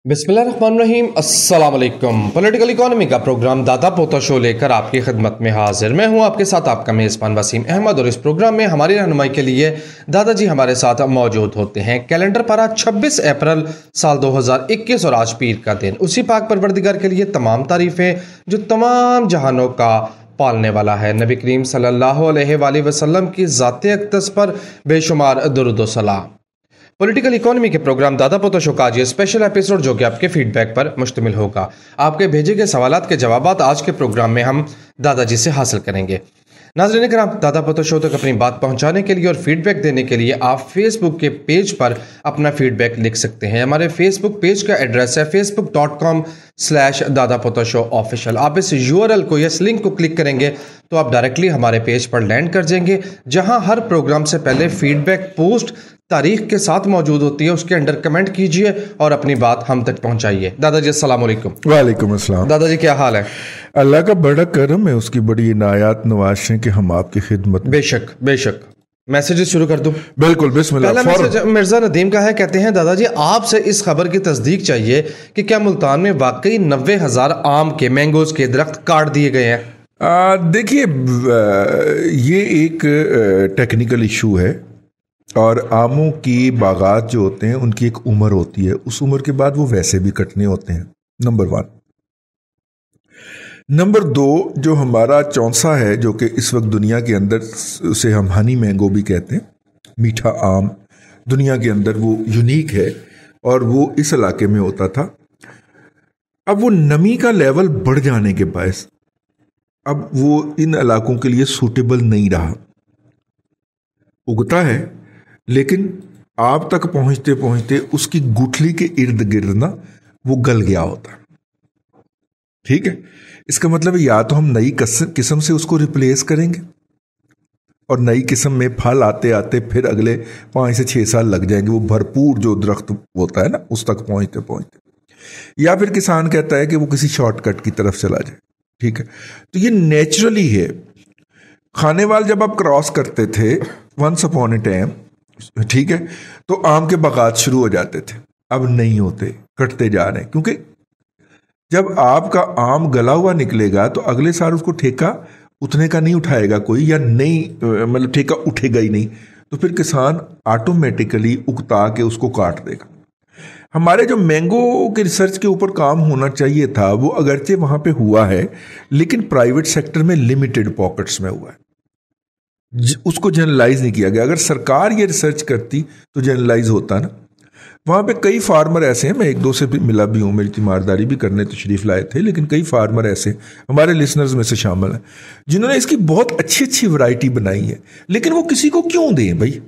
बिस्मिल्लाहिर्रहमानिर्रहीम, अस्सलाम वालेकुम। पॉलिटिकल इकोनॉमी का प्रोग्राम दादा पोता शो लेकर आपकी खिदमत में हाजिर मैं हूं आपके साथ आपका मेज़बान वसीम अहमद। और इस प्रोग्राम में हमारी रहनुमाई के लिए दादाजी हमारे साथ मौजूद होते हैं। कैलेंडर पर आज 26 अप्रैल साल 2021 और आज पीर का दिन। उसी पाक परवरदिगार के लिए तमाम तारीफ़ें जो तमाम जहानों का पालने वाला है। नबी करीम सल्लल्लाहु अलैहि वसल्लम की ज़ाते अक़दस पर बेशुमार दुरूद व सलाम। पॉलिटिकल इकोनॉमी के प्रोग्राम दादा पोता शो का आज ये स्पेशल एपिसोड जो कि आपके फीडबैक पर मुश्तमिल होगा। आपके भेजे गए सवालात के जवाबात आज के प्रोग्राम में हम दादाजी से हासिल करेंगे। नाज़रीन किराम, दादा पोता शो तक अपनी बात पहुंचाने के लिए और फीडबैक देने के लिए आप फेसबुक के पेज पर अपना फीडबैक लिख सकते हैं। हमारे फेसबुक पेज का एड्रेस है facebook.com/दादा पोता शो ऑफिशियल। आप इस URL को, इस लिंक को क्लिक करेंगे तो आप डायरेक्टली हमारे पेज पर लैंड कर जाएंगे, जहां हर प्रोग्राम से पहले फीडबैक पोस्ट तारीख के साथ मौजूद होती है। उसके अंडर कमेंट कीजिए और अपनी बात हम तक पहुंचाइए। दादाजी अस्सलाम वालेकुम। वालेकुम अस्सलाम। दादाजी क्या हाल है? अल्लाह का बड़ा करम है, उसकी बड़ी इनायत नवाज़ें कि हम आपकी खिदमत। बेशक बेशक। मैसेजेस शुरू कर दूं? बिल्कुल, बिस्मिल्लाह। पहला मैसेज मिर्जा नदीम का है। कहते हैं दादाजी आपसे इस खबर की तस्दीक चाहिए कि क्या मुल्तान में वाकई 90,000 आम के मैंगोज के दरख्त काट दिए गए हैं? देखिए, ये एक टेक्निकल इशू है और आमों की बागात जो होते हैं उनकी एक उम्र होती है, उस उम्र के बाद वो वैसे भी कटने होते हैं। नंबर 1। नंबर 2, जो हमारा चौंसा है जो कि इस वक्त दुनिया के अंदर उसे हम हनी मैंगो भी कहते हैं, मीठा आम, दुनिया के अंदर वो यूनिक है और वो इस इलाके में होता था। अब वो नमी का लेवल बढ़ जाने के बायस अब वो इन इलाकों के लिए सूटेबल नहीं रहा। उगता है लेकिन आप तक पहुंचते पहुंचते उसकी गुठली के इर्द गिर्द ना वो गल गया होता है। ठीक है, इसका मतलब या तो हम नई किस्म से उसको रिप्लेस करेंगे और नई किस्म में फल आते आते फिर अगले 5 से 6 साल लग जाएंगे वो भरपूर जो दरख्त होता है ना उस तक पहुंचते पहुंचते, या फिर किसान कहता है कि वो किसी शॉर्टकट की तरफ चला जाए। ठीक है, तो ये नेचुरली है। खानेवाल जब आप क्रॉस करते थे वंस अपॉन ए टाइम, ठीक है, तो आम के बागात शुरू हो जाते थे। अब नहीं होते, कटते जा रहे हैं, क्योंकि जब आपका आम गला हुआ निकलेगा तो अगले साल उसको ठेका उतने का नहीं उठाएगा कोई, या नहीं मतलब ठेका उठेगा ही नहीं, तो फिर किसान ऑटोमेटिकली उकता के उसको काट देगा। हमारे जो मैंगो के रिसर्च के ऊपर काम होना चाहिए था वो अगरचे वहां पे हुआ है, लेकिन प्राइवेट सेक्टर में लिमिटेड पॉकेट्स में हुआ है, उसको जनरलाइज नहीं किया गया। अगर सरकार ये रिसर्च करती तो जनरलाइज होता ना। वहाँ पे कई फार्मर ऐसे हैं, मैं 1-2 से भी मिला भी हूँ, मेरी तीमारदारी भी करने तशरीफ लाए थे, लेकिन कई फार्मर ऐसे हमारे लिसनर्स में से शामिल हैं जिन्होंने इसकी बहुत अच्छी अच्छी वैरायटी बनाई है, लेकिन वो किसी को क्यों दें भाई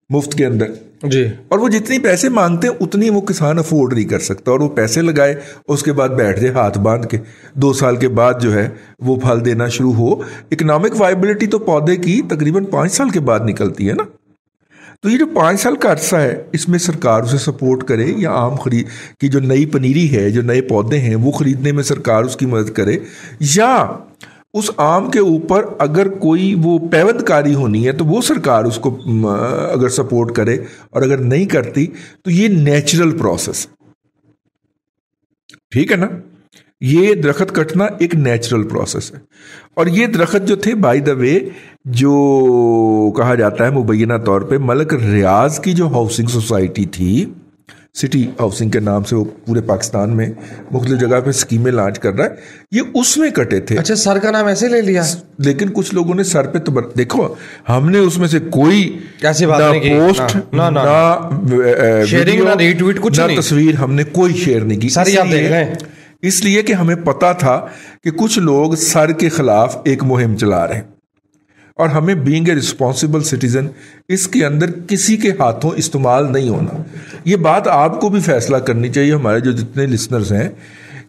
मुफ्त के अंदर जी। और वो जितनी पैसे मांगते हैं उतनी वो किसान अफोर्ड नहीं कर सकता, और वो पैसे लगाए उसके बाद बैठ जाए हाथ बांध के, 2 साल के बाद जो है वो फल देना शुरू हो। इकोनॉमिक वाइबिलिटी तो पौधे की तकरीबन 5 साल के बाद निकलती है ना। तो ये जो 5 साल का अरसा है इसमें सरकार उसे सपोर्ट करे, या आम खरीद की जो नई पनीरी है, जो नए पौधे हैं वो खरीदने में सरकार उसकी मदद करे, या उस आम के ऊपर अगर कोई वो पैवंदकारी होनी है तो वो सरकार उसको अगर सपोर्ट करे, और अगर नहीं करती तो ये नेचुरल प्रोसेस, ठीक है ना। ये दरख्त कटना एक नेचुरल प्रोसेस है। और ये दरख्त जो थे बाय द वे, जो कहा जाता है मुबैना तौर पे मलक रियाज की जो हाउसिंग सोसाइटी थी, सिटी हाउसिंग के नाम से वो पूरे पाकिस्तान में मुख्तलिफ जगह पे स्कीमें लॉन्च कर रहा है, ये उसमें कटे थे। अच्छा, सर का नाम ऐसे ले लिया, लेकिन कुछ लोगों ने सर पे तो देखो, हमने उसमें से कोई कैसी बात नहीं की, पोस्ट ना शेयरिंग ना रीट्वीट कुछ नहीं, तस्वीर हमने कोई शेयर नहीं की। सर आप देख लें, इसलिए कि हमें पता था कि कुछ लोग सर के खिलाफ एक मुहिम चला रहे हैं, और हमें बीइंग ए रिस्पॉन्सिबल सिटीजन इसके अंदर किसी के हाथों इस्तेमाल नहीं होना। ये बात आपको भी फैसला करनी चाहिए, हमारे जो जितने लिसनर्स हैं,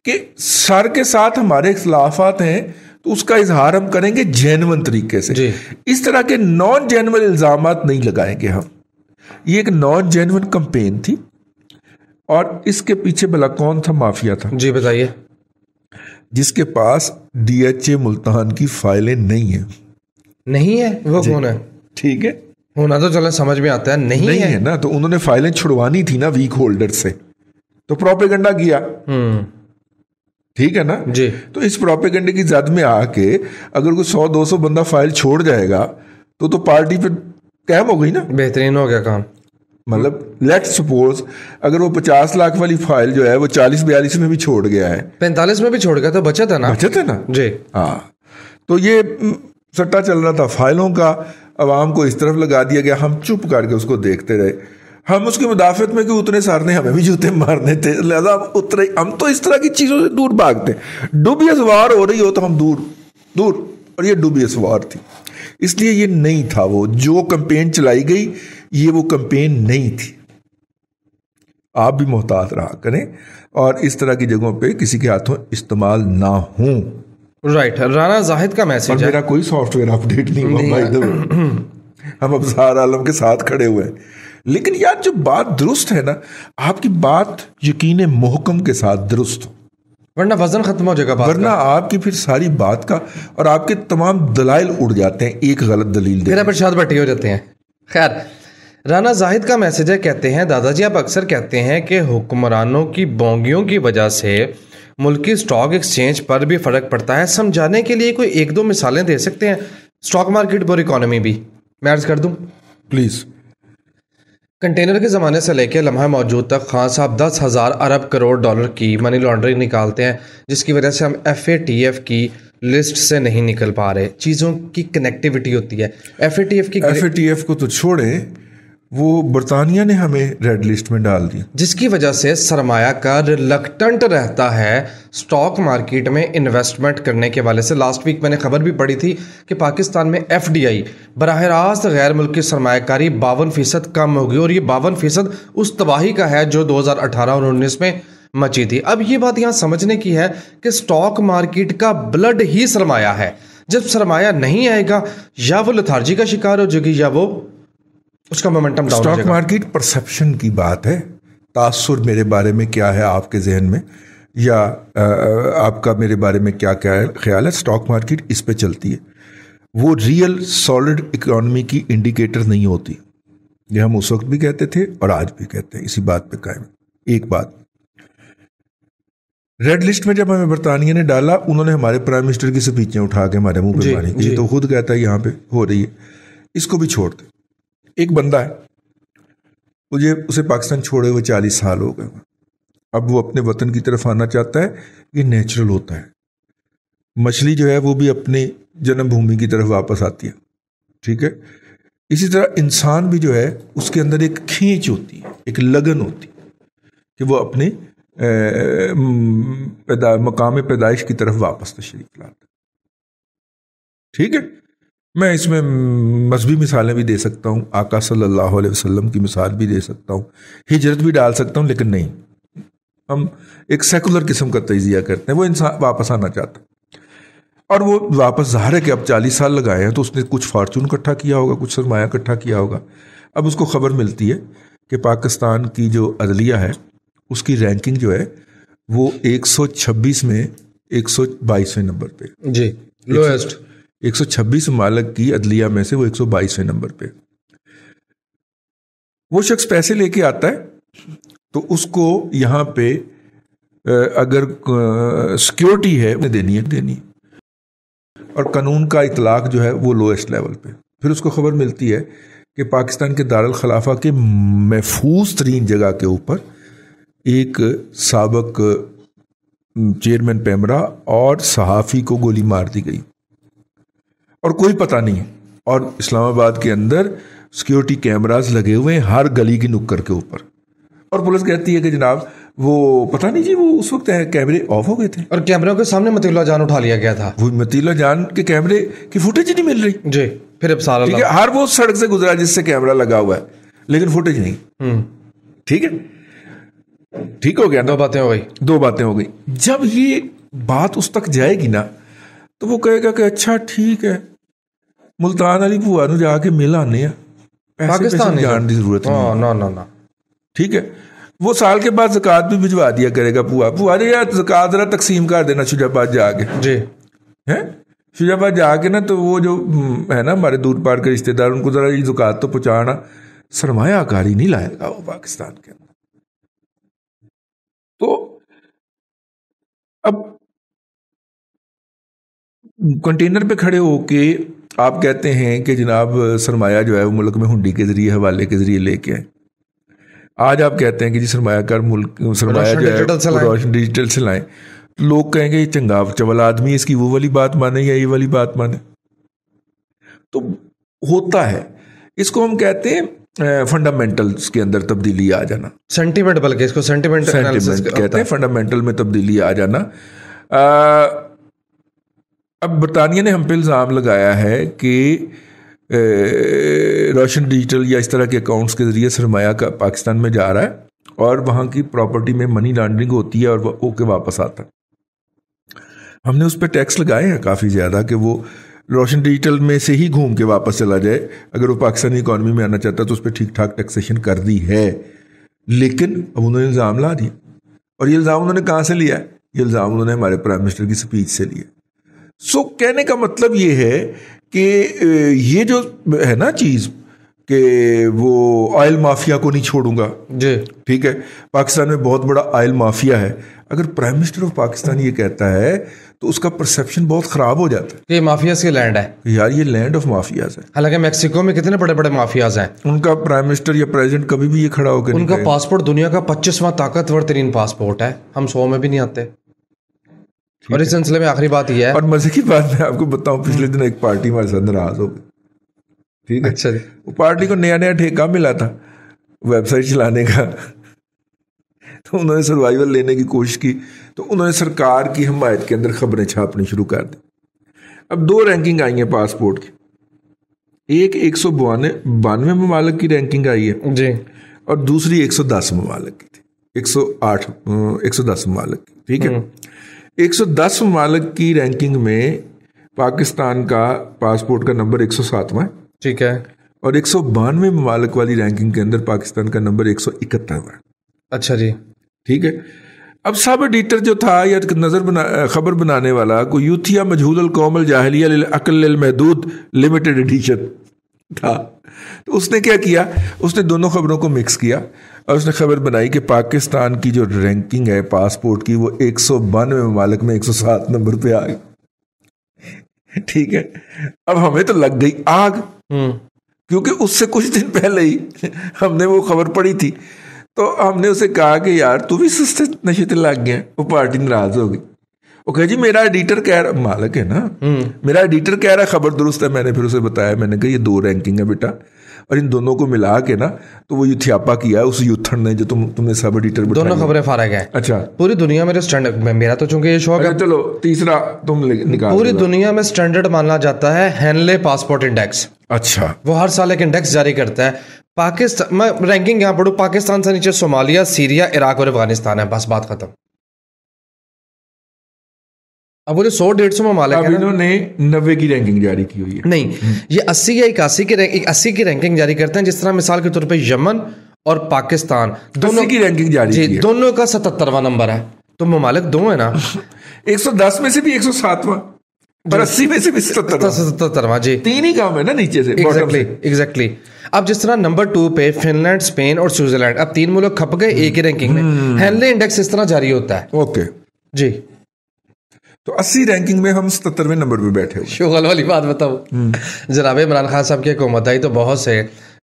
कि सर के साथ हमारे इख्तलाफात हैं तो उसका इजहार हम करेंगे जेन्युइन तरीके से। इस तरह के नॉन जेन्युइन इल्जामात नहीं लगाएंगे हम। ये एक नॉन जेन्युइन कैंपेन थी, और इसके पीछे भला कौन था माफिया था? जी बताइए। जिसके पास DHA मुल्तान की फाइलें नहीं है। नहीं है वो कौन है? ठीक है, होना तो चलो समझ में आता है, नहीं है ना, तो उन्होंने फाइलें छुड़वानी थी ना वीक होल्डर से। तो प्रोपेगेंडा किया, ठीक है ना जी। तो इस प्रोपेगेंडे की जद में आके अगर कोई 100-200 बंदा फाइल छोड़ जाएगा तो पार्टी पे कैम हो गई ना, बेहतरीन हो गया काम। मतलब लेट्स सपोज अगर वो 50 लाख वाली फाइल जो है वो 40-42 में भी छोड़ गया है, 45 में भी छोड़ गया तो बचत है ना, बचत है ना जी। हाँ, तो ये सट्टा चल रहा था फाइलों का, अवाम को इस तरफ लगा दिया गया, हम चुप करके उसको देखते रहे। हम उसकी मुदाफत में कि उतने सारने हमें भी जूते मारने थे, लिहाजा हम तो इस तरह की चीज़ों से दूर भागते। डूबियस वार हो रही हो तो हम दूर, और ये डूबियस वार थी, इसलिए ये नहीं था वो जो कैंपेन चलाई गई, ये वो कैंपेन नहीं थी। आप भी मोहतात रहा करें और इस तरह की जगहों पे किसी के हाथों इस्तेमाल ना हो। राइट, राना जाहिद का मैसेज है। मेरा कोई सॉफ्टवेयर अपडेट नहीं हुआ भाई, हम अफजार आलम के साथ खड़े हुए हैं। लेकिन यार जो बात दुरुस्त है ना, आपकी बात यकीन मोहकम के साथ दुरुस्त हो, वरना वजन खत्म हो जाएगा बात वरना आपकी फिर सारी बात का और आपके तमाम दलाइल उड़ जाते हैं एक गलत दलील फिर प्रसाद भट्टी हो जाते हैं। खैर, राना जाहिद का मैसेज है, कहते हैं दादाजी आप अक्सर कहते हैं कि हुक्मरानों की बोंगियों की वजह से मुल्की स्टॉक एक्सचेंज पर भी फर्क पड़ता है। समझाने के लिए कोई एक दो मिसालें दे सकते हैं, स्टॉक मार्केट और इकोनॉमी भी। मैं अर्ज कर दूं प्लीज। कंटेनर के ज़माने से लेकर लम्हा मौजूद तक खान साहब 10,000 अरब करोड़ डॉलर की मनी लॉन्ड्रिंग निकालते हैं, जिसकी वजह से हम FATF की लिस्ट से नहीं निकल पा रहे। चीज़ों की कनेक्टिविटी होती है। FATF को तो छोड़े, वो बरतानिया ने हमें रेड लिस्ट में डाल दिया, जिसकी वजह से सरमायाकार रिलक्टेंट रहता है स्टॉक मार्केट में इन्वेस्टमेंट करने के वाले से। लास्ट वीक मैंने खबर भी पढ़ी थी कि पाकिस्तान में FDI बराह रास्त गैर मुल्की सरमायाकारी 52% कम हो गई, और ये 52% उस तबाही का है जो 2018 और 19 में मची थी। अब ये बात यहाँ समझने की है कि स्टॉक मार्केट का ब्लड ही सरमाया है। जब सरमाया नहीं आएगा, या वो लथार्जी का शिकार हो जाएगी या वो उसका मोमेंटम डाउन हो जाएगा। स्टॉक मार्केट परसेप्शन की बात है, तासुर मेरे बारे में क्या है आपके जहन में, या आपका मेरे बारे में क्या क्या ख्याल है। स्टॉक मार्केट इस पे चलती है, वो रियल सॉलिड इकोनॉमी की इंडिकेटर नहीं होती। ये हम उस वक्त भी कहते थे और आज भी कहते हैं, इसी बात पे कायम। एक बात, रेड लिस्ट में जब हमें बरतानिया ने डाला, उन्होंने हमारे प्राइम मिनिस्टर की स्पीचें उठा के हमारे मुंह पे मारी। ये तो खुद कहता है यहाँ पे हो रही है, इसको भी छोड़ दे। एक बंदा है, उसे पाकिस्तान छोड़े हुए 40 साल हो गए, अब वो अपने वतन की तरफ आना चाहता है। ये नेचुरल होता है, मछली जो है वो भी अपनी जन्मभूमि की तरफ वापस आती है, ठीक है। इसी तरह इंसान भी जो है उसके अंदर एक खींच होती है, एक लगन होती है कि वो अपने मकाम पैदाइश की तरफ वापस तशरीफ लाता है, ठीक है। मैं इसमें मजहबी मिसालें भी दे सकता हूँ, आका सल्लल्लाहु अलैहि वसल्लम की मिसाल भी दे सकता हूँ, हिजरत भी डाल सकता हूँ, लेकिन नहीं, हम एक सेकुलर किस्म का तजिया करते हैं। वो इंसान वापस आना चाहता है, और वो वापस ज़ाहिर है कि अब 40 साल लगाए हैं तो उसने कुछ फार्चून इकट्ठा किया होगा, कुछ सरमाया इकट्ठा किया होगा। अब उसको खबर मिलती है कि पाकिस्तान की जो अदलिया है उसकी रैंकिंग जो है वो 126 में 122वें नंबर पे, जी, लोएस्ट 126 ममालिक की अदलिया में से वो 122वें नंबर पे। वो शख्स पैसे लेके आता है तो उसको यहाँ पे अगर सिक्योरिटी है वो देनी है, और कानून का इतलाक जो है वो लोएस्ट लेवल पे। फिर उसको खबर मिलती है कि पाकिस्तान के दारुल खिलाफा के महफूज तरीन जगह के ऊपर एक साबक चेयरमैन पैमरा और सहाफ़ी को गोली मार दी गई, और कोई पता नहीं है। और इस्लामाबाद के अंदर सिक्योरिटी कैमरास लगे हुए हैं हर गली की नुक्कड़ के ऊपर, और पुलिस कहती है कि जनाब वो पता नहीं जी, वो उस वक्त कैमरे ऑफ हो गए थे, और कैमरों के सामने मतीउल्लाह जान उठा लिया गया था। वो मतीउल्लाह जान के कैमरे की फुटेज ही नहीं मिल रही जी। फिर अब सारा ठीक है, हर वो सड़क से गुजरा जिससे कैमरा लगा हुआ है, लेकिन फुटेज नहीं। ठीक है, ठीक हो गया ना, दो बातें हो गई। जब ये बात उस तक जाएगी ना तो वो कहेगा कि अच्छा ठीक है, मुल्तान वाली भूआ नूं जाके मिल आने आ, पाकिस्तान जाने की जरूरत नहीं, ना। ठीक है। वो साल के बाद ज़कात भी भिजवा दिया करेगा भूआ ने, यार ज़कात जरा तकसीम कर देना शुजाबाद जाके, जी है शुजाबाद जाके ना, तो वो जो है ना हमारे दूर पार के रिश्तेदार, उनको जरा ये ज़कात तो पहुंचाना। सरमायाकारी नहीं लाएगा वो पाकिस्तान के अंदर, तो अब कंटेनर पे खड़े होके आप कहते हैं कि जनाब सरमाया जो है वो मुल्क में हुंडी के जरिए, हवाले के जरिए लेके आए। आज आप कहते हैं कि जी सरमायाकार मुल्क, सरमाया जो है रोशन डिजिटल से लाएं। लोग कहेंगे ये चंगा चवल आदमी, इसकी वो वाली बात माने या ये वाली बात माने। तो होता है, इसको हम कहते हैं फंडामेंटल्स के अंदर तब्दीली आ जाना, सेंटीमेंट, बल्कि इसको सेंटीमेंट कहते हैं, फंडामेंटल में तब्दीली आ जाना। अब बरतानिया ने हम पे इल्ज़ाम लगाया है कि रोशन डिजिटल या इस तरह के अकाउंट्स के ज़रिए सरमाया का पाकिस्तान में जा रहा है और वहाँ की प्रॉपर्टी में मनी लॉन्ड्रिंग होती है और वो होके वापस आता है। हमने उस पर टैक्स लगाए हैं काफ़ी ज़्यादा कि वो रोशन डिजिटल में से ही घूम के वापस चला जाए। अगर वो पाकिस्तानी इकॉनमी में आना चाहता है तो उस पर ठीक ठाक टैक्सेशन कर दी है, लेकिन अब उन्होंने इल्ज़ाम ला दिया। और ये इल्ज़ाम उन्होंने कहाँ से लिया है? ये इल्ज़ाम उन्होंने हमारे प्राइम मिनिस्टर की स्पीच से लिया। सो कहने का मतलब ये है कि ये जो है ना चीज़ कि वो ऑयल माफिया को नहीं छोड़ूंगा जी, ठीक है, पाकिस्तान में बहुत बड़ा ऑयल माफिया है। अगर प्राइम मिनिस्टर ऑफ पाकिस्तान ये कहता है तो उसका परसेप्शन बहुत ख़राब हो जाता है। ये माफियाज की लैंड है यार, ये लैंड ऑफ माफियाज है। हालांकि मेक्सिको में कितने बड़े बड़े माफियाज हैं। उनका प्राइम मिनिस्टर या प्रेसिडेंट कभी भी ये खड़ा होकर, उनका पासपोर्ट दुनिया का 25वां ताकतवर तरीन पासपोर्ट है, हम 100 में भी नहीं आते। और इस सिलसिले में आखिरी बात यह है, और मजे की बात मैं आपको बताऊं, पिछले दिन एक पार्टी हमारे साथ नाराज हो गई, ठीक है। अच्छा, वो पार्टी को नया नया ठेका मिला था वेबसाइट चलाने का, तो उन्होंने सर्वाइवल लेने की कोशिश की, तो उन्होंने सरकार की हमायत के अंदर खबरें छापनी शुरू कर दी। अब 2 रैंकिंग आई है पासपोर्ट की, एक 192 ममालिक की रैंकिंग आई है जी, और दूसरी 110 ममालिक की थी, 110 ममालिक की, ठीक है। 110 ममालिक की रैंकिंग में पाकिस्तान का पासपोर्ट का नंबर 107वां है, ठीक है, और 192 ममालिक वाली रैंकिंग के अंदर पाकिस्तान का नंबर 171वां है। अच्छा जी, ठीक है। अब सब एडिटर जो था या खबर बनाने वाला, कोई यूथिया मजहूल कौमल जाहिलिया अकल महदूद लिमिटेड एडिशन था, तो उसने क्या किया, उसने दोनों खबरों को मिक्स किया और उसने खबर बनाई कि पाकिस्तान की जो रैंकिंग है पासपोर्ट की वो 192 ममालिक में 107 नंबर पे आ गई। ठीक है। अब हमें तो लग गई आग, क्योंकि उससे कुछ दिन पहले ही हमने वो खबर पढ़ी थी, तो हमने उसे कहा कि यार तू भी सस्ते नशे ते लग गया। वो पार्टी नाराज हो गई, वो कहे जी मेरा एडिटर कह रहा, मालिक है ना, मेरा एडिटर कह रहा खबर दुरुस्त है। मैंने फिर उसे बताया, मैंने कहा ये 2 रैंकिंग है बेटा, और इन दोनों को मिला के ना तो वो यूथियापा किया है उस यूथन ने जो तुमने सब एडिटर बिठाया। दोनों खबरें फारग है। अच्छा, पूरी दुनिया में स्टैंडर्ड, मेरा तो चूंकि ये शौक है, चलो तीसरा तुम निकाल। पूरी दुनिया में स्टैंडर्ड माना जाता है हेनले पासपोर्ट इंडेक्स। अच्छा, वो हर साल एक इंडेक्स जारी करता है। पाकिस्तान, मैं रैंकिंग यहाँ पढ़ू, पाकिस्तान से नीचे सोमालिया, सीरिया, इराक और अफगानिस्तान है, बस बात खत्म। अब वो जो 100-150 ममालिक है, इन्होंने 90 की रैंकिंग जारी की हुई है। नहीं, ये 80 या 81 की रैंकिंग जारी करते हैं, जिस तरह मिसाल के तौर पे यमन और पाकिस्तान दोनों की रैंकिंग जारी की है। दोनों का 77वां नंबर है, तो ममालिक 2 है ना। 110 में से भी 107वां, पर 80 में से भी 77वां जी, 3 ही काम है ना नीचे से। एग्जैक्टली। अब जिस तरह नंबर 2 पे फिनलैंड, स्पेन और स्विट्जरलैंड, अब 3 मुल्क खप गए एक ही रैंकिंग में। हेनले इंडेक्स इस तरह जारी होता है। ओके जी, तो 80 रैंकिंग में हम 77वें नंबर पे बैठे हुए। शुगल वाली बात बताओ, जनाब इमरान खान साहब की हुकूमत आई तो बहुत से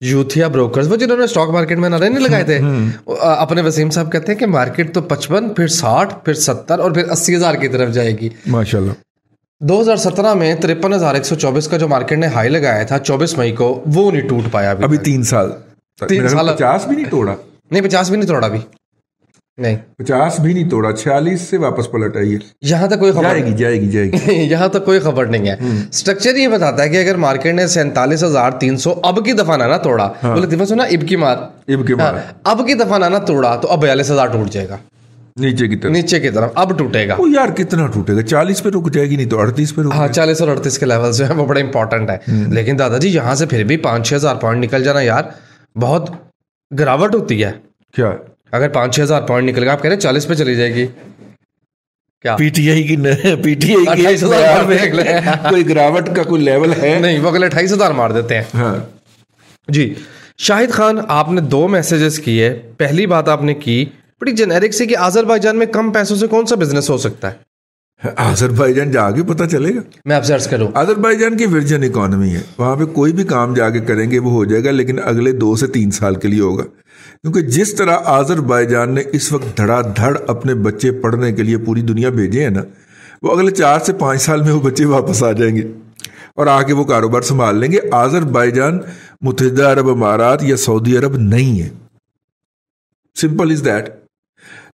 यूथिया ब्रोकर्स, वो जिन्होंने स्टॉक मार्केट में नारे नहीं लगाए थे, अपने वसीम साहब कहते हैं कि मार्केट तो 55, फिर 60, फिर 70 और फिर 80 हज़ार की तरफ जाएगी माशाल्लाह। 2017 में 53,124 का जो मार्केट ने हाई लगाया था 24 मई को, वो नहीं टूट पाया अभी 3 साल 50 भी नहीं तोड़ा। नहीं, 50 भी नहीं तोड़ा अभी, नहीं 50 भी नहीं तोड़ा, 46 से वापस पलट आई है। यहाँ तक कोई खबर जाएगी यहाँ तक कोई खबर नहीं है। स्ट्रक्चर ये बताता है कि अगर मार्केट ने 47,300 अब की दफा ना तोड़ा, बोले दिफा सुना इब की मार, अब की दफा ना तोड़ा तो अब 42,000 टूट जाएगा नीचे की तरफ अब टूटेगा। वो यार कितना टूटेगा, 40 पे रुक जाएगी, नहीं तो 38 पे रुक। हाँ, 40 और 38 के लेवल जो है वो बड़े इंपॉर्टेंट है। लेकिन दादाजी यहाँ से फिर भी 5-6 हज़ार पॉइंट निकल जाना यार बहुत गिरावट होती है। क्या अगर 5-6 हज़ार पॉइंट निकल गया, आप कह रहे 40 पे चली जाएगी क्या? पीटीआई की कोई गिरावट का कोई लेवल है नहीं, वो अगले 28,000 मार देते हैं। हाँ जी, शाहिद खान आपने 2 मैसेजेस किए। पहली बात आपने की बड़ी जेनेरिक से कि अजरबैजान में कम पैसों से कौन सा बिजनेस हो सकता है? अजरबैजान जाके पता चलेगा। मैं आप सर्च करूं। अजरबैजान की वर्जिन इकोनॉमी है, वहां पे कोई भी काम जाके करेंगे वो हो जाएगा, लेकिन अगले 2 से 3 साल के लिए होगा। क्योंकि जिस तरह अजरबैजान ने इस वक्त धड़ाधड़ अपने बच्चे पढ़ने के लिए पूरी दुनिया भेजे हैं ना, वो अगले 4 से 5 साल में वो बच्चे वापस आ जाएंगे और आके वो कारोबार संभाल लेंगे। अजरबैजान मुत्तहिदा अरब अमारात या सऊदी अरब नहीं है, सिंपल इज दैट।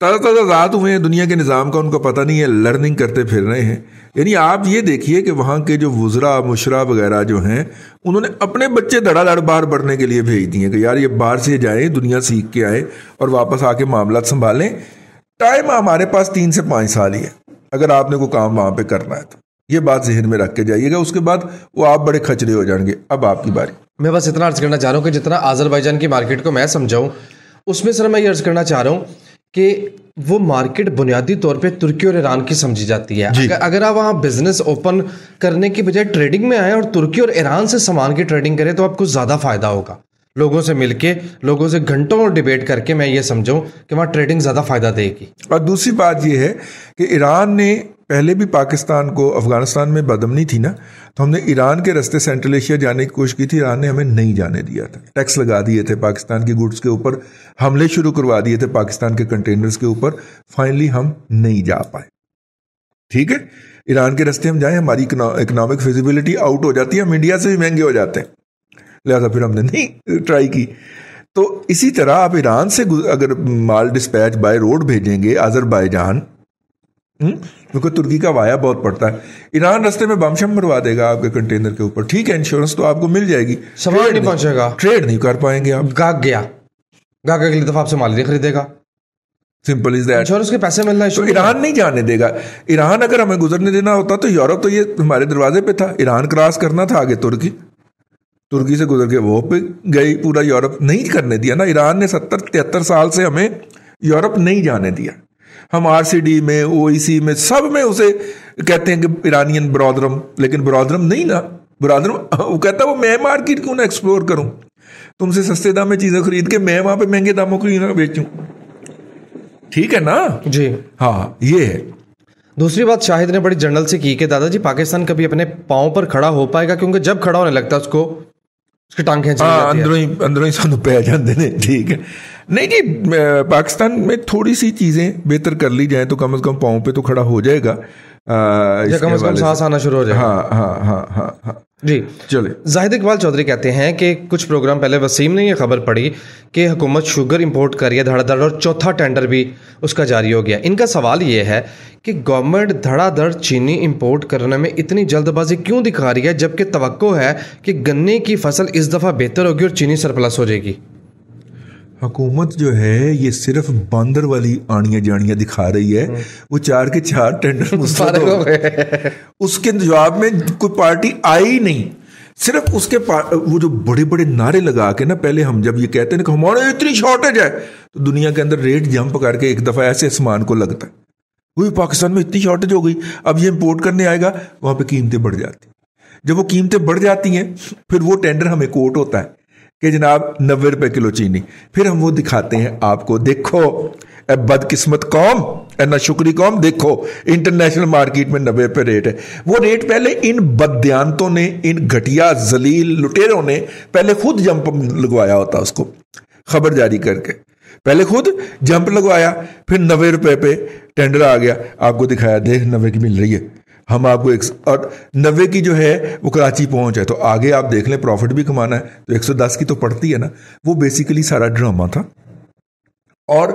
ताज़ा रात हुए हैं, दुनिया के निज़ाम का उनको पता नहीं है, लर्निंग करते फिर रहे हैं। यानी आप ये देखिए कि वहाँ के जो वुज़रा मुशरा वगैरह जो हैं, उन्होंने अपने बच्चे धड़ाधड़ बाहर बढ़ने के लिए भेज दिए कि यार ये बाहर से जाएं, दुनिया सीख के आए और वापस आके मामला संभालें। टाइम हमारे पास 3 से 5 साल ही है अगर आपने कोई काम वहाँ पर करना है तो। ये बात जहन में रख के जाइएगा, उसके बाद वो आप बड़े खचरे हो जाएंगे। अब आपकी बारी। मैं बस इतना अर्ज करना चाह रहा हूँ कि जितना अजरबैजान की मार्केट को मैं समझाऊँ, उसमें सर मैं ये अर्ज करना चाह रहा हूँ कि वो मार्केट बुनियादी तौर पे तुर्की और ईरान की समझी जाती है। अगर आप वहाँ बिजनेस ओपन करने की बजाय ट्रेडिंग में आए और तुर्की और ईरान से सामान की ट्रेडिंग करें तो आपको ज़्यादा फायदा होगा। लोगों से मिलके, लोगों से घंटों डिबेट करके मैं ये समझूं कि वहाँ ट्रेडिंग ज़्यादा फायदा देगी। और दूसरी बात ये है कि ईरान ने पहले भी पाकिस्तान को, अफगानिस्तान में बदमनी थी ना, तो हमने ईरान के रास्ते सेंट्रल एशिया जाने की कोशिश की थी, ईरान ने हमें नहीं जाने दिया था। टैक्स लगा दिए थे पाकिस्तान की गुड्स के ऊपर, हमले शुरू करवा दिए थे पाकिस्तान के कंटेनर्स के ऊपर। फाइनली हम नहीं जा पाए। ठीक है, ईरान के रास्ते हम जाएं, हमारी इकोनॉमिक फिजिबिलिटी आउट हो जाती है, हम इंडिया से भी महंगे हो जाते हैं, लिहाजा फिर हमने नहीं ट्राई की। तो इसी तरह आप ईरान से अगर माल डिस्पैच बाय रोड भेजेंगे अजरबैजान, क्योंकि तुर्की का वाया बहुत पड़ता है, ईरान रास्ते में बम शम मरवा देगा आपके कंटेनर के ऊपर। ठीक है, इंश्योरेंस तो आपको मिल जाएगी, सामान नहीं पहुंचेगा, ट्रेड नहीं कर पाएंगे आप। गाग गया, गाग अगली दफा आपसे माल नहीं खरीदेगा। Simple is that. इंश्योरेंस के पैसे मिलना तो ईरान नहीं जाने देगा। ईरान अगर हमें गुजरने देना होता तो यूरोप तो ये हमारे दरवाजे पे था, ईरान क्रॉस करना था आगे तुर्की से गुजर के वो पे गई, पूरा यूरोप नहीं करने दिया ना। ईरान ने 70-73 साल से हमें यूरोप नहीं जाने दिया। हम आरसीडी में, ओईसी में, सब में उसे कहते हैं कि ईरानियन ब्रॉदरम, लेकिन ब्रॉदरम नहीं ना। ब्रॉदरम वो कहता है वो मैं मार्केट क्यों ना एक्सप्लोर करूं, तुमसे सस्ते दाम में चीजें खरीद के मैं वहां पे महंगे दामों को ना बेचूं। ठीक है ना जी। हाँ, ये है। दूसरी बात शाहिद ने बड़ी जनरल से की कि दादाजी पाकिस्तान कभी अपने पांव पर खड़ा हो पाएगा, क्योंकि जब खड़ा होने लगता है उसको उसकी टांग खींच जाती है। अंदरों ही सानू पै जाते हैं। ठीक है, नहीं जी, पाकिस्तान में थोड़ी सी चीजें बेहतर कर ली जाए तो कम से कम पाँव पे तो खड़ा हो जाएगा, कम से कम सांस आना शुरू हो जाएगा। हाँ हाँ हाँ हाँ हाँ जी। चले। जाहिद इकबाल चौधरी कहते हैं कि कुछ प्रोग्राम पहले वसीम ने ये खबर पढ़ी कि हुकूमत शुगर इंपोर्ट कर रही है धड़ाधड़ और चौथा टेंडर भी उसका जारी हो गया। इनका सवाल ये है कि गवर्नमेंट धड़ाधड़ चीनी इंपोर्ट करने में इतनी जल्दबाजी क्यों दिखा रही है, जबकि तवक्को है कि गन्ने की फसल इस दफ़ा बेहतर होगी और चीनी सरप्लस हो जाएगी। हुकूमत जो है ये सिर्फ बंदर वाली आनियां जानियां दिखा रही है। वो 4 के 4 टेंडर उसके जवाब में कोई पार्टी आई नहीं। सिर्फ उसके वो जो बड़े बड़े नारे लगा के ना, पहले हम जब ये कहते हैं कि हमारे इतनी शॉर्टेज है, तो दुनिया के अंदर रेट जंप करके एक दफ़ा ऐसे आसमान को लगता है, वही पाकिस्तान में इतनी शॉर्टेज हो गई, अब ये इंपोर्ट करने आएगा, वहाँ पे कीमतें बढ़ जाती। जब वो कीमतें बढ़ जाती हैं, फिर वो टेंडर हमें कोट होता है कि जनाब 90 रुपए किलो चीनी। फिर हम वो दिखाते हैं आपको, देखो बदकिस्मत कौम, ना शुक्री कौम, देखो इंटरनेशनल मार्केट में 90 रुपए रेट है। वो रेट पहले इन बददियानतों ने, इन घटिया जलील लुटेरों ने पहले खुद जंप लगवाया होता, उसको खबर जारी करके पहले खुद जंप लगवाया, फिर 90 रुपए पे टेंडर आ गया, आपको दिखाया देख 90 की मिल रही है, हम आपको और 90 की जो है वो कराची पहुंच है, तो आगे आप देख लें प्रॉफिट भी कमाना है तो 110 की तो पड़ती है ना। वो बेसिकली सारा ड्रामा था और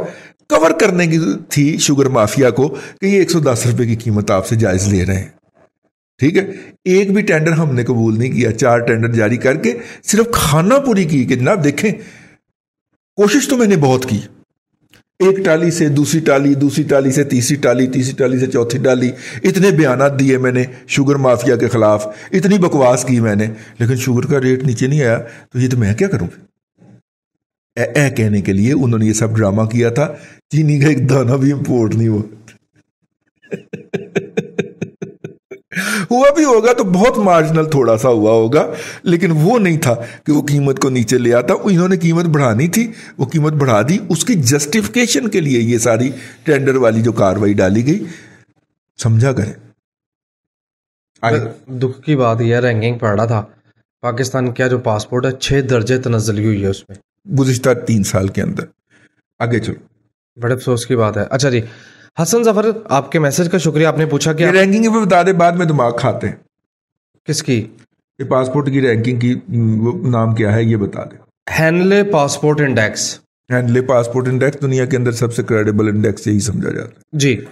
कवर करने की थी शुगर माफिया को कि ये 110 रुपए की कीमत आपसे जायज ले रहे हैं। ठीक है, एक भी टेंडर हमने कबूल नहीं किया, 4 टेंडर जारी करके सिर्फ खाना पूरी की कि जनाब देखें कोशिश तो मैंने बहुत की, एक टाली से दूसरी टाली, दूसरी टाली से तीसरी टाली, तीसरी टाली से चौथी टाली, इतने बयानात दिए मैंने शुगर माफिया के खिलाफ, इतनी बकवास की मैंने, लेकिन शुगर का रेट नीचे नहीं आया, तो ये तो मैं क्या करूं। कहने के लिए उन्होंने ये सब ड्रामा किया था, चीनी का एक दाना भी इंपोर्ट नहीं हुआ। हुआ भी होगा तो बहुत मार्जिनल थोड़ा सा हुआ होगा, लेकिन वो नहीं था कि वो कीमत को नीचे ले आता। इन्होंने कीमत बढ़ानी थी, वो कीमत बढ़ा दी। उसकी जस्टिफिकेशन के लिए ये सारी टेंडर वाली जो कार्रवाई डाली गई, समझा करें। दुख की बात यह रैंकिंग पढ़ रहा था, पाकिस्तान का जो पासपोर्ट है 6 दर्जे तनज़्ज़ुली हुई है उसमें गुज़िश्ता 3 साल के अंदर। आगे चलो, बड़े अफसोस की बात है। अच्छा जी, हसन जफर, आपके मैसेज का शुक्रिया। आपने पूछा कि रैंकिंग पे बता दे, बाद में दिमाग खाते हैं। किसकी? ये पासपोर्ट की रैंकिंग की नाम क्या है ये बता दे। Henley passport index. Henley passport index दुनिया के अंदर सबसे क्रेडिबल इंडेक्स यही समझा जाता है जी।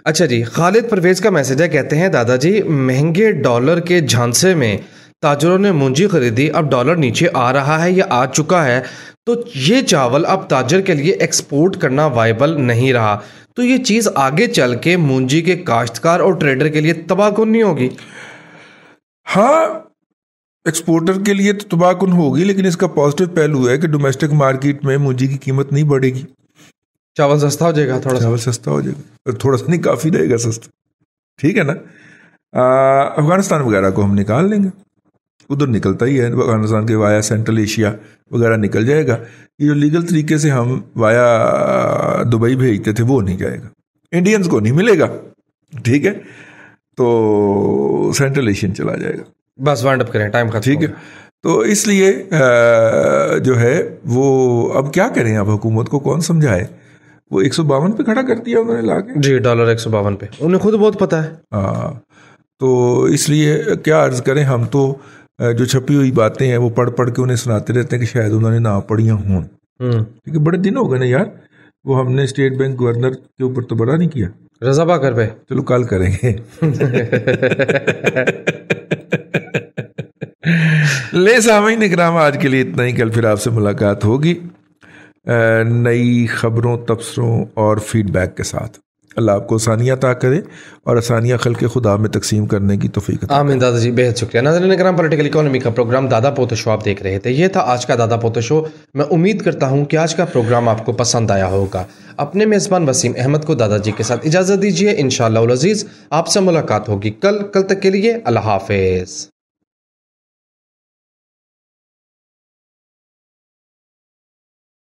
अच्छा जी, खालिद परवेज का मैसेज है, कहते हैं दादाजी महंगे डॉलर के झांसे में ताजरों ने मूंजी खरीदी, अब डॉलर नीचे आ रहा है या आ चुका है, तो ये चावल अब ताजर के लिए एक्सपोर्ट करना वायबल नहीं रहा, तो ये चीज़ आगे चल के मूंजी के काश्तकार और ट्रेडर के लिए तबाहकुन नहीं होगी? हाँ, एक्सपोर्टर के लिए तो तबाहकुन होगी, लेकिन इसका पॉजिटिव पहलू है कि डोमेस्टिक मार्केट में मूंजी की कीमत नहीं बढ़ेगी, चावल सस्ता हो जाएगा, चावल सस्ता हो जाएगा, और थोड़ा सा नहीं काफ़ी रहेगा सस्ता। ठीक है ना। अफगानिस्तान वगैरह को हम निकाल लेंगे, उधर निकलता ही है अफगानिस्तान के वाया सेंट्रल एशिया वगैरह निकल जाएगा। ये जो लीगल तरीके से हम वाया दुबई भेजते थे वो नहीं जाएगा, इंडियंस को नहीं मिलेगा। ठीक है, तो सेंट्रल एशियन चला जाएगा। बस वाइंड अप करें, टाइम खत्म। ठीक है, तो इसलिए जो है वो अब क्या करें, अब हुकूमत को कौन समझाए। वो 152 पे खड़ा कर दिया उन्होंने लाके जी, डॉलर 152 पे, उन्हें खुद बहुत पता है। तो इसलिए क्या अर्ज करें, हम तो जो छपी हुई बातें हैं वो पढ़ पढ़ के उन्हें सुनाते रहते हैं कि शायद उन्होंने ना पढ़िया हों। ठीक है, बड़े दिन हो गए ना यार, वो हमने स्टेट बैंक गवर्नर के ऊपर तो बड़ा नहीं किया, रजा बाकर पे। चलो कल करेंगे। ले सामीन इकराम, आज के लिए इतना ही। कल फिर आपसे मुलाकात होगी नई खबरों, तबसरों और फीडबैक के साथ। अल्लाह आपको आसानियाँ अता करे और आसानियाँ खल्क़े खुदा में तकसीम करने की तौफ़ीक अता करे। आमीन दादाजी, बेहद शुक्रिया। नाज़रीन इकराम, पॉलिटिकल इकोनॉमी का प्रोग्राम दादा पोते शो आप देख रहे थे। ये था आज का दादा पोते शो। मैं उम्मीद करता हूँ कि आज का प्रोग्राम आपको पसंद आया होगा। अपने मेज़बान वसीम अहमद को दादाजी के साथ इजाज़त दीजिए। इंशाअल्लाह अज़ीज़ आपसे मुलाकात होगी कल तक के लिए अल्लाह हाफ़िज़।